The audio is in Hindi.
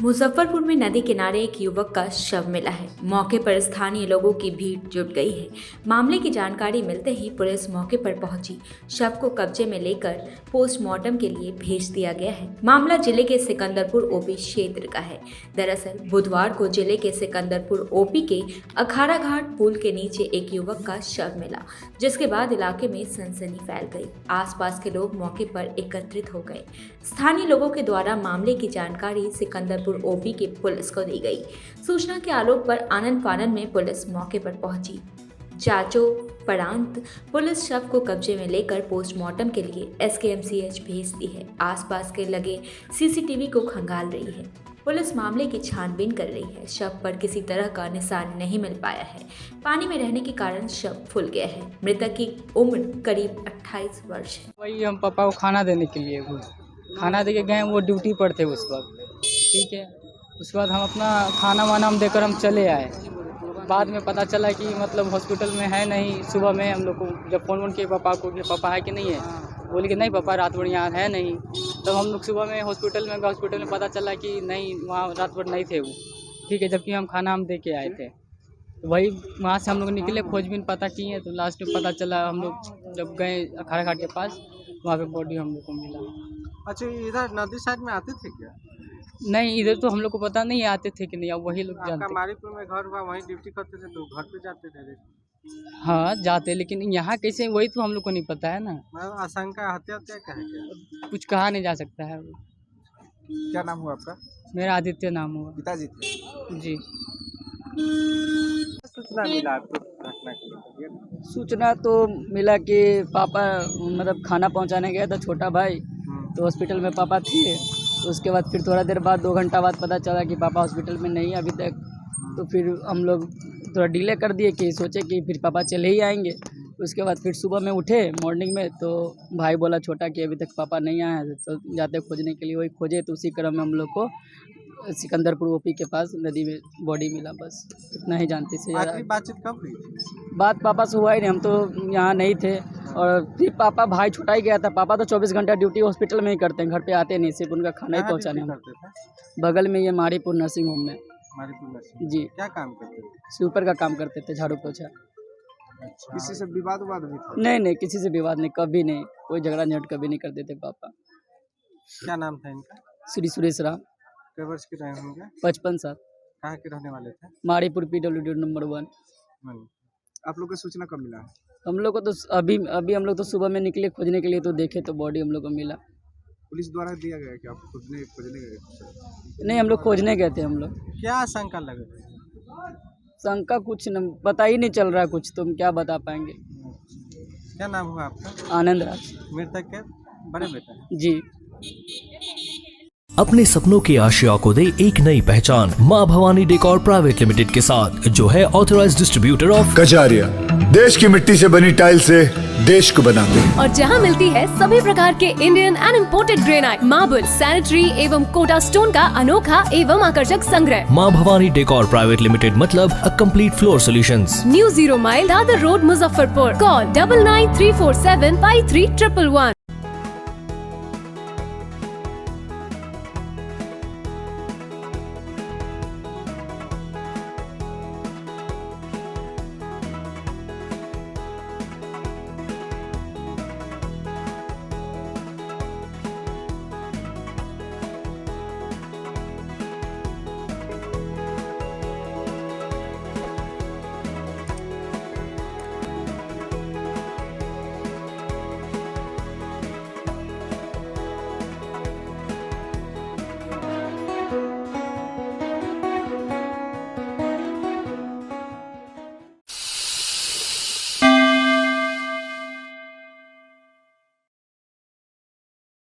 मुजफ्फरपुर में नदी किनारे एक युवक का शव मिला है। मौके पर स्थानीय लोगों की भीड़ जुट गई है। मामले की जानकारी मिलते ही पुलिस मौके पर पहुंची। शव को कब्जे में लेकर पोस्टमार्टम के लिए भेज दिया गया है। मामला जिले के सिकंदरपुर ओपी क्षेत्र का है। दरअसल बुधवार को जिले के सिकंदरपुर ओपी के अखाड़ा घाट पुल के नीचे एक युवक का शव मिला, जिसके बाद इलाके में सनसनी फैल गई। आसपास के लोग मौके पर एकत्रित हो गए। स्थानीय लोगों के द्वारा मामले की जानकारी सिकंदरपुर ओपी की पुलिस को दी गई। सूचना के आलोक पर आनन फानन में पुलिस मौके पर पहुंची। जांचों पड़ताल पुलिस शव को कब्जे में लेकर पोस्टमार्टम के लिए एसकेएमसीएच भेज दी है। आसपास के लगे सीसीटीवी को खंगाल रही है। पुलिस मामले की छानबीन कर रही है। शव पर किसी तरह का निशान नहीं मिल पाया है। पानी में रहने के कारण शव फूल गया है। मृतक की उम्र करीब 28 वर्ष है। वही हम पापा को खाना देने के लिए खाना दे के गए, वो ड्यूटी पर थे उस वक्त। ठीक है, उसके बाद हम अपना खाना वाना हम देकर हम चले आए। बाद में पता चला कि मतलब हॉस्पिटल में है नहीं। सुबह में हम लोग को जब फ़ोन किए पापा को कि पापा है कि नहीं है, बोले कि नहीं पापा रात भर यहाँ है नहीं। तब हम लोग सुबह में हॉस्पिटल में गए। हॉस्पिटल में पता चला कि नहीं, वहाँ रात भर नहीं थे वो। ठीक है, जबकि हम खाना हम दे के आए थे। तो वही वहाँ से हम लोग निकले, खोजबीन पता किए, तो लास्ट में पता चला हम लोग जब गए अखाड़ा घाट के पास, वहाँ पे बॉडी हम लोग को मिला। अच्छा, इधर नदी साइड में आते थे क्या? नहीं, इधर तो हम लोग को पता नहीं आते थे कि नहीं, अब वही लोग जानते। मारीपुर में घर हुआ, वहीं ड्यूटी करते थे तो घर पे जाते थे। हाँ जाते, लेकिन यहाँ कैसे, वही तो हम लोग को नहीं पता है ना। आशंका हत्या का है क्या? कुछ कहा नहीं जा सकता है। क्या नाम हुआ आपका? मेरा आदित्य नाम हुआ। पिताजी थे जी। सूचना मिला आपको घटना के लिए? सूचना तो मिला कि पापा मतलब खाना पहुंचाने गया था छोटा भाई, तो हॉस्पिटल में पापा थे। तो उसके बाद फिर थोड़ा देर बाद 2 घंटा बाद पता चला कि पापा हॉस्पिटल में नहीं है अभी तक। तो फिर हम लोग थोड़ा डिले कर दिए कि सोचे कि फिर पापा चले ही आएंगे। उसके बाद फिर सुबह में उठे मॉर्निंग में, तो भाई बोला छोटा कि अभी तक पापा नहीं आए हैं, तो जाते खोजने के लिए। वही खोजे तो उसी क्रम में हम लोग को सिकंदरपुर ओपी के पास नदी में बॉडी मिला। बस इतना ही जानते से। आखिरी बातचीत कब हुई? बात पापा से हुआ ही नहीं, हम तो यहाँ नहीं थे। और फिर पापा भाई छुट्टा ही गया था। पापा तो 24 घंटा ड्यूटी हॉस्पिटल में ही करते हैं, घर पे आते नहीं, सिर्फ उनका खाना ही पहुँचाने करते थे। बगल में ये मारीपुर नर्सिंग होम में। मारीपुर नर्सिंग जी। क्या काम करते थे? स्वीपर का काम करते थे, झाड़ू पोछा। अच्छा। किसी से विवाद भी था? नहीं, किसी से विवाद नहीं, कभी नहीं। कोई झगड़ा झंझट कभी नहीं करते थे पापा। क्या नाम था इनका? श्री सुरेश राम। कितने वर्ष के रहे होंगे? 55 साल। कहाँ के रहने वाले थे? Mauripur PWD number 1। आप लोग को सूचना कब मिला? हम लोग को तो अभी हम लोग तो सुबह में निकले खोजने के लिए, तो देखे तो बॉडी हम लोग को मिला। पुलिस द्वारा दिया गया कि आप खोजने गए? नहीं, हम लोग खोजने गए थे। हम लोग क्या आशंका लगे? शंका कुछ न पता ही नहीं चल रहा है कुछ, तुम क्या बता पाएंगे। क्या नाम हुआ आपका? आनंद राज। मृतक के बड़े बेटा? जी। अपने सपनों की आशिया को दे एक नई पहचान माँ भवानी डेकोर प्राइवेट लिमिटेड के साथ, जो है ऑथराइज्ड डिस्ट्रीब्यूटर ऑफ कजारिया। देश की मिट्टी से बनी टाइल से देश को बनाते हैं। और जहाँ मिलती है सभी प्रकार के Indian and imported granite, marble, sanitary एवं कोटा स्टोन का अनोखा एवं आकर्षक संग्रह। माँ भवानी डेकोर प्राइवेट लिमिटेड मतलब a complete floor solutions. New 0 mile Dadar road Muzaffarpur. Call 9934753111।